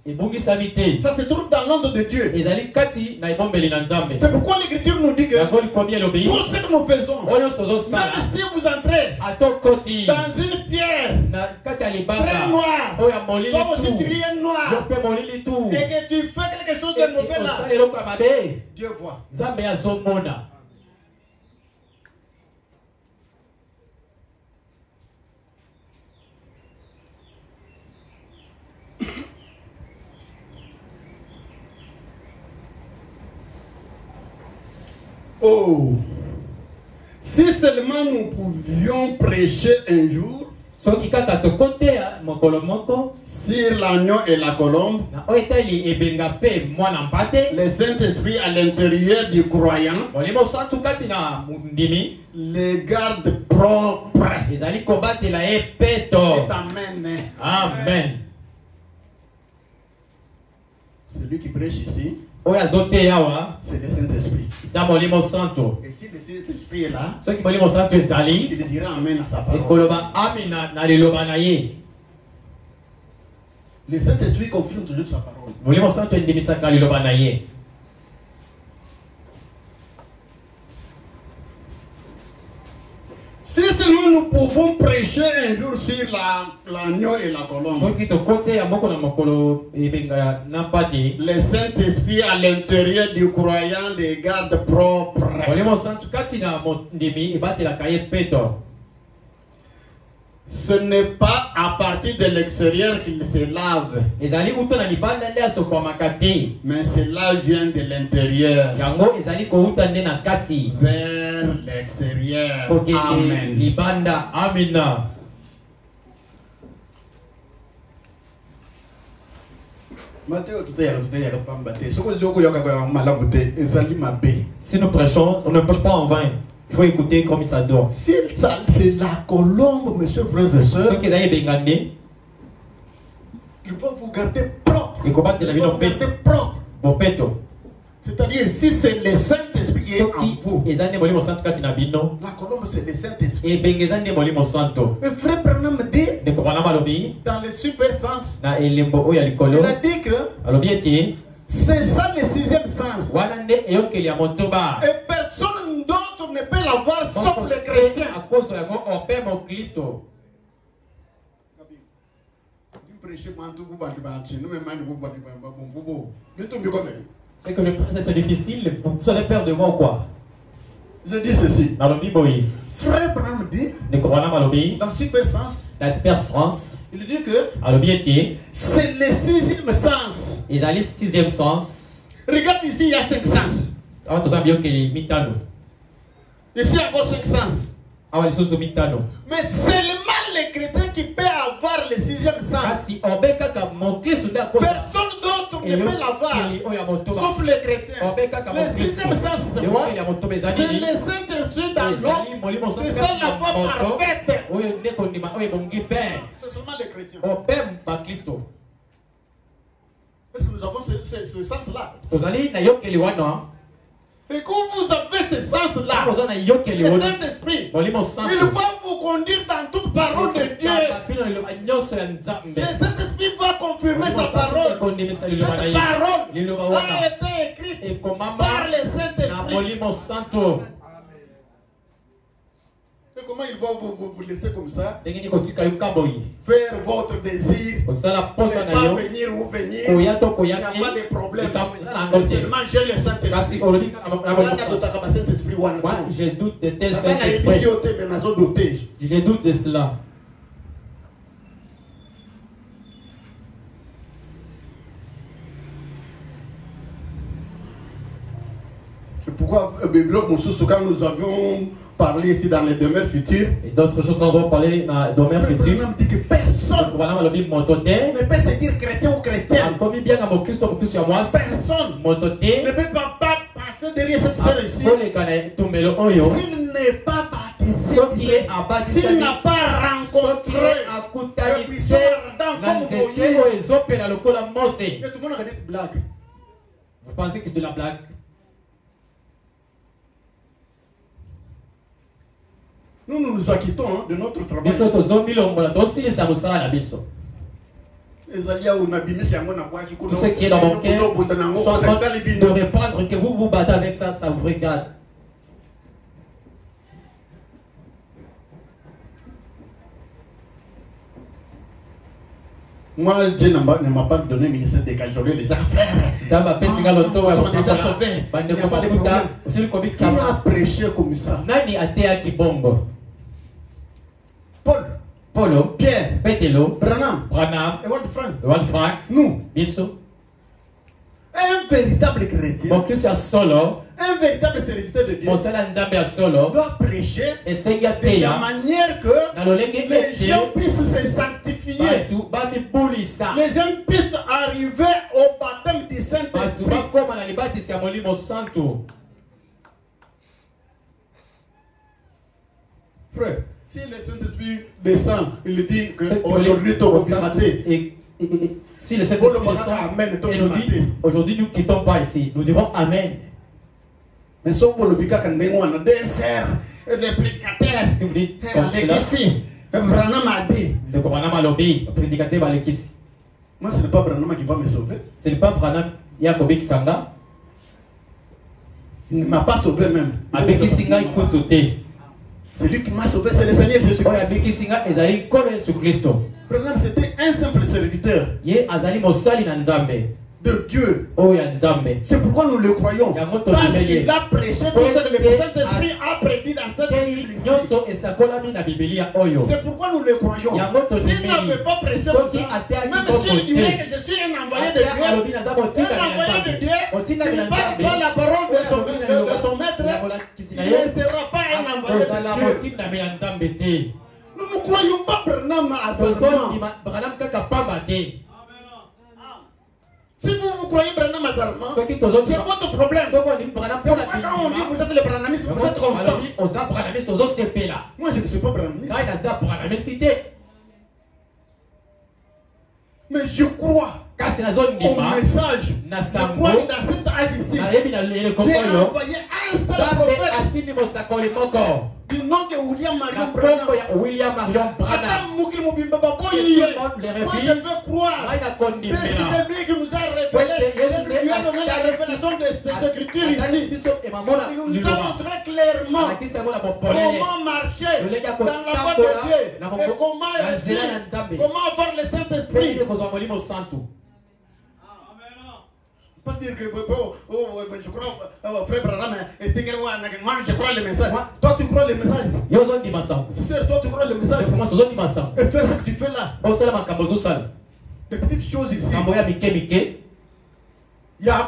Ça se trouve dans l'onde de Dieu. C'est pourquoi l'Écriture nous dit que tout ce que nous faisons, même si vous entrez dans une pierre très noire, toi aussi tu es noir, et que tu fais quelque chose de mauvais là, Dieu voit. Oh, si seulement nous pouvions prêcher un jour sur l'agneau et la colombe, le Saint-Esprit à l'intérieur du croyant, les gardes propres. Amen. Amen. Celui qui prêche ici, c'est le Saint-Esprit. Et si le Saint-Esprit est là, il dira Amen à sa parole. Le Saint-Esprit confirme toujours sa parole. Si seulement nous pouvons prêcher un jour sur l'agneau et la colombe, le Saint-Esprit à l'intérieur du croyant les garde propres. Ce n'est pas à partir de l'extérieur qu'il se lave, mais cela vient de l'intérieur vers l'extérieur. Amen. Si nous prêchons, on ne prêche pas en vain. Il faut écouter comme ça doit. Si c'est la colombe, messieurs, frères et sœurs, il faut vous garder propre. Il faut vous garder propre. C'est-à-dire, si c'est le Saint-Esprit qui est en vous, la colombe c'est le Saint-Esprit. Et frère Branham dit, dans le super sens, il a dit que c'est ça le sixième sens. Et personne d'autre ne peut l'avoir sauf les chrétiens. C'est difficile, vous avez peur de moi ou quoi? Je dis ceci. Frère Branham dit, dans super sens, il dit que c'est le sixième sens. Regarde ici, il y a 5 sens. Ici encore 5 sens. Mais seulement les chrétiens qui peuvent avoir le sixième sens. Personne d'autre ne peut l'avoir, sauf les chrétiens. Le sixième sens, c'est quoi? C'est le Saint-Esprit dans l'homme. C'est ça la foi parfaite. C'est seulement les chrétiens. Est-ce que nous avons ce sens-là? Et quand vous avez ce sens-là, le Saint-Esprit, il va vous conduire dans toute parole de Dieu. Le Saint-Esprit va confirmer sa parole. Cette parole a été écrite par le Saint-Esprit. Et comment il va vous laisser comme ça? Faire votre désir. Ne pas venir ou venir. Il n'y a pas de problème. Seulement j'ai le Saint-Esprit. Moi, je doute de tel Saint-Esprit. Je doute de cela. C'est pourquoi, quand nous avions parlé ici dans les demeures futures, et d'autres choses quand nous avons parlé dans les demeures futures, on dit que personne ne peut se dire chrétien ou chrétien. Personne ne peut pas passer derrière cette sœur ici s'il n'est pas baptisé, s'il n'a pas rencontré le puissant ardent comme vous voyez. Et tout le monde a dit blague. Vous pensez que c'est de la blague? Nous nous acquittons de notre travail. Tout ce qui est dans mon cœur, je suis en train de répandre que vous vous battez avec ça, ça vous regarde. Moi, Dieu ne m'a pas donné le ministère des Cajolés, les gens, frères. Ils sont déjà sauvés. Il n'y a pas de problème. Qui a prêché comme ça? Paulo, Pierre, Petelo, Branham, Ewald Frank, nous, Bisso. Un véritable chrétien, un véritable serviteur de Dieu doit prêcher de la manière que les gens puissent se sanctifier. Les gens puissent arriver au baptême du Saint-Esprit. Frère, si le Saint-Esprit descend, il dit qu'aujourd'hui tu vas mater. Si le Saint-Esprit descend et nous dit, aujourd'hui nous ne quittons pas ici, nous dirons Amen. Mais si vous le dites, des sœurs, des prédicateurs, si vous dites, Branham a dit. Moi, ce n'est pas Branham qui va me sauver. Ce n'est pas Branham Yakobi Kisanga. Il ne m'a pas sauvé même. C'est lui qui m'a sauvé, c'est le Seigneur Jésus-Christ. Branham, c'était un simple serviteur de Dieu. C'est pourquoi nous le croyons. Parce qu'il a prêché tout ce que le Saint-Esprit a prédit dans cette Bible. C'est pourquoi nous le croyons. S'il n'avait pas prêché comme ça, même s'il dirait que je suis un envoyé de Dieu, il ne parle pas la parole de son maître, il ne sera pas un envoyé de Dieu. Nous ne croyons pas Branham à si vous croyez Branham Azarman, c'est votre problème. C'est pourquoi quand on dit que vous êtes le branhamiste, vous êtes content. Moi je ne suis pas branhamiste. Mais je crois au message. Je crois que dans cet âge ici, Dieu a envoyé un seul prophète du nom de William Marion Branham. Moi je veux croire. Parce que c'est lui qui nous a révélé. Il lui a donné la révélation de ces écritures ici. Il nous a montré clairement comment marcher dans la voie de Dieu. Et comment réussir. Comment avoir le Saint-Esprit. Pas dire que je crois frère Branham, moi je crois le message. Toi tu crois le message. Sœur, toi tu crois le message. Et faire ce que tu fais là. Des petites choses ici. Il y a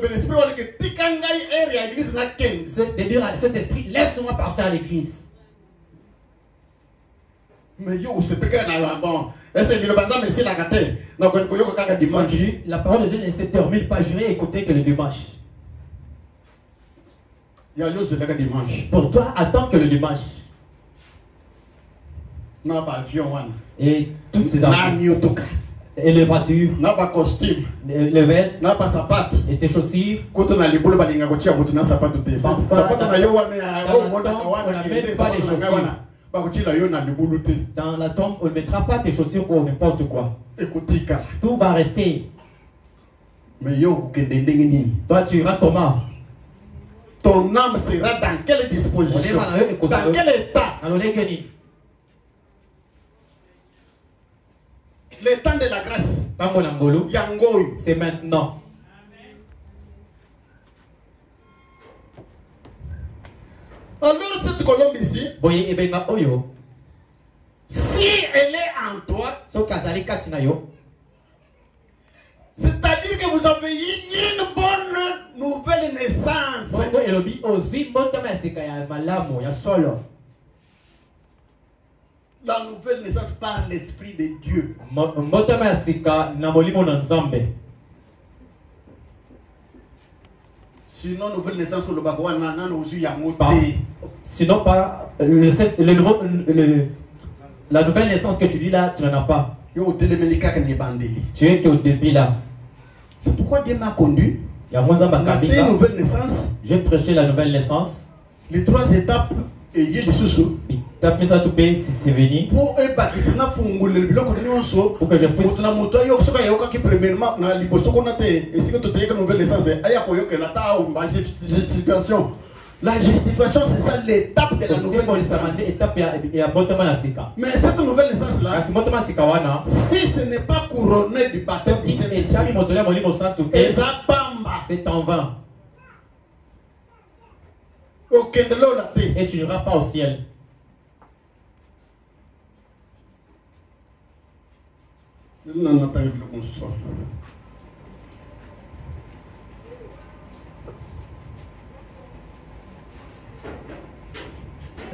l'esprit que Tikangai et l'église n'a qu'un. C'est de dire à cet esprit, laisse-moi partir à l'église. Mais yo, c'est pas que bon. Est-ce que le bazar mais c'est la gâté. Donc dimanche. La parole de Dieu ne se termine pas. Je vais écouter que le dimanche. Il y a le dimanche. Pour toi, attends que le dimanche. Non, pas avion. Et toutes ces affaires. Et les voitures. Non, pas costume. Les vestes. Non, pas sapates. Et tes chaussures. Quand on a les boules, on a les sapates. Dans la tombe, on ne mettra pas tes chaussures ou n'importe quoi. Écoutez, tout va rester. Mais yo, toi, tu iras comment? Ton âme sera dans quelle disposition? Dans quel état? Le temps de la grâce. C'est maintenant. Alors cette colombe ici, si elle est en toi, c'est-à-dire que vous avez eu une bonne nouvelle naissance. La nouvelle naissance par l'Esprit de Dieu. Sinon, nouvelle naissance sur le bagouan, sinon, pas la nouvelle naissance que tu dis là, tu n'en as pas. Tu es qu'au début là. C'est pourquoi Dieu m'a conduit. La nouvelle naissance. J'ai prêché la nouvelle naissance. Les 3 étapes et il y a des sous. Tape ça tout payer si c'est venu. Pour que je puisse. La justification, c'est ça l'étape de la nouvelle naissance. Mais cette nouvelle naissance-là, si ce n'est pas couronné du baptême du Saint-Esprit, c'est en vain. Et tu n'iras pas au ciel.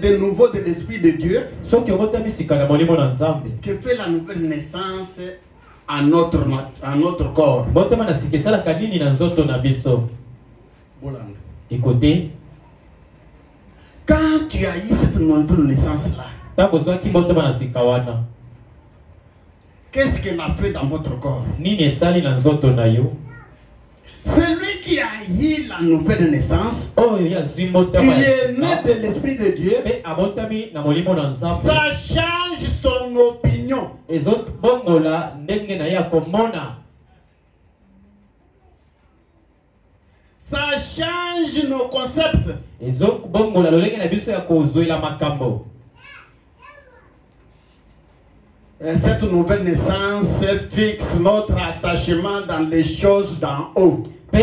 De nouveau de l'Esprit de Dieu qui fait la nouvelle naissance à notre corps. Écoutez, quand tu as eu cette nouvelle naissance-là, qu'est-ce qu'elle a fait dans votre corps? Celui qui a eu la nouvelle naissance, qui est né de l'Esprit de Dieu, ça change son opinion. Ça change nos concepts. Cette nouvelle naissance fixe notre attachement dans les choses d'en haut. Je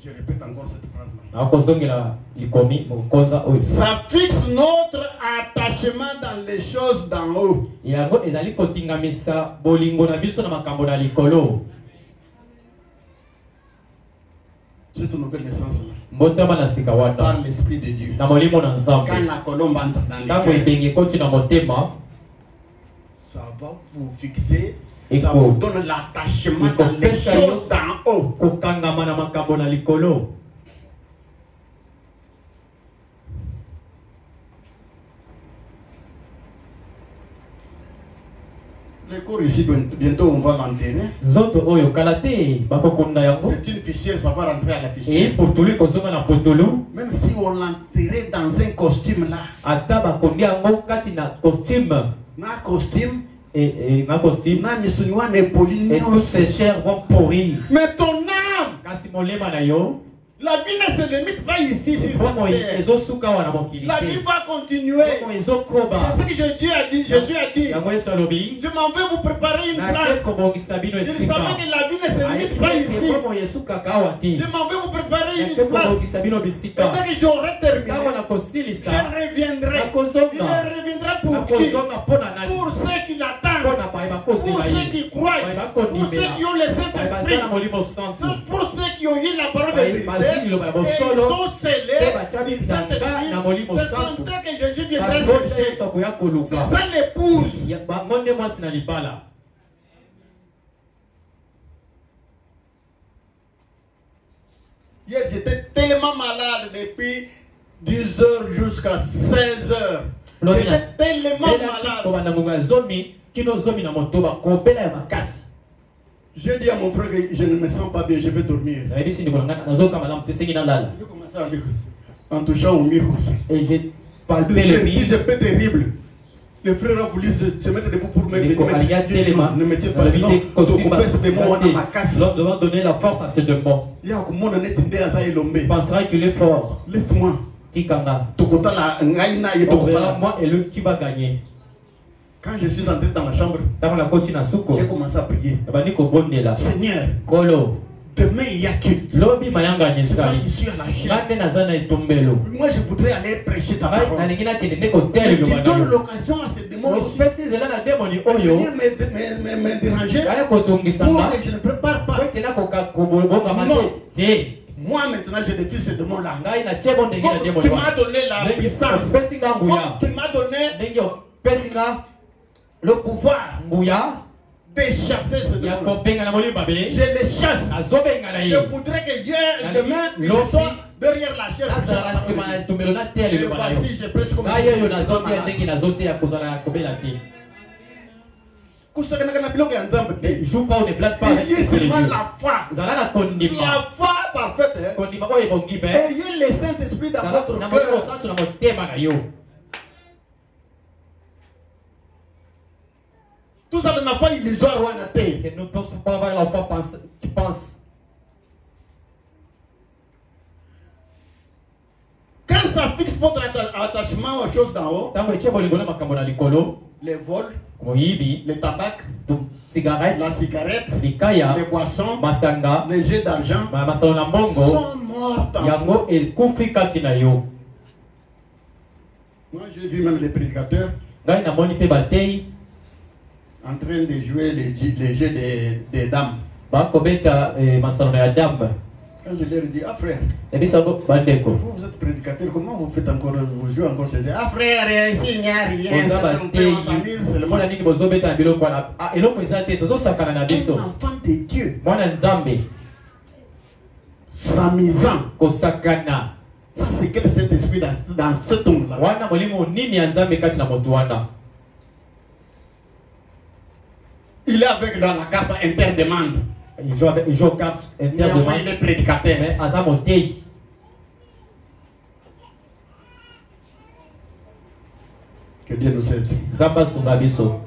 répète encore cette phrase-là. Ça fixe notre attachement dans les choses d'en haut. Cette nouvelle naissance-là, par l'Esprit de Dieu, quand la colombe entre dans le cœur, ça va vous fixer, ça vous donne l'attachement dans les choses d'en haut. Le corps ici, bientôt on va l'enterrer. C'est une piscine, ça va rentrer à la piscine. Même si on l'enterrait dans un costume là. Na costume. Et toutes ces chairs vont pourrir. Mais ton âme, la vie ne se limite pas ici sur cette terre. La vie va continuer. C'est ce que Jésus a dit. Je m'en vais vous préparer une place. Il savait que la vie ne se limite pas ici. Je m'en vais vous préparer une place. Et dès que j'aurai terminé, je reviendrai. Il reviendra pour qui? Pour ceux qui l'attendent. Pour ceux qui croient. Pour ceux qui ont le Saint-Esprit. Pour ceux qui ont eu la parole de vérité. Et ils sont scellés du Saint-Esprit. Ce sont eux que Jésus viendra chercher. C'est ça l'épouse. Hier, j'étais tellement malade depuis 10 heures jusqu'à 16 heures. J'étais tellement malade. Je dis à mon frère que je ne me sens pas bien, je vais dormir. Je commence à lire en touchant au mur comme ça. Et j'ai palpé le mur. C'est un peu terrible. Le frère a voulu se mettre debout pour me dire ne me tiens pas, sinon tu baisses des mots dans ma casse. L'homme doit donner la force à ce démon. Il pensera qu'il est fort. Laisse-moi. Tikanga. On verra moi et lui qui va gagner. Quand je suis entré dans la chambre, j'ai commencé à prier. Seigneur, demain il y a culte. C'est moi qui suis à la chaise. Moi je voudrais aller prêcher ta parole. Mais tu donnes l'occasion à ces démons ici de venir me déranger pour que je ne prépare pas. Non. Moi maintenant je détruis ces démons-là. Comme tu m'as donné la puissance, comme tu m'as donné le pouvoir de chasser ce démon. Je les chasse. Je voudrais que hier et demain, je sois derrière la chair. Et voici, je prêche comme Ne joue pas ou ne blague pas avec c'est seulement la foi. La foi parfaite. Ayez le Saint-Esprit dans votre cœur. Tout ça n'a pas illusoire ou un athée. Que nous ne pouvons pas avoir la foi qui pense. Quand ça fixe votre attachement aux choses d'en haut, les vols, les tabacs, la cigarette, les boissons, les jeux d'argent sont morts en vous. Moi j'ai vu même les prédicateurs en train de jouer les jeux des dames. Quand je leur dis, ah frère, vous êtes prédicateur, comment vous faites encore, vous jouez encore ces jeux? Ah frère, ici il n'y a rien, on s'amuse seulement. Un enfant de Dieu s'amusant. Ça c'est quel Saint-Esprit dans ce homme-là? Il est avec dans la carte interdemande. Il joue aux cartes interdemande. Il est prédicateur. Mais à Zamotei. Que Dieu nous aide. Zamba Sungabiso.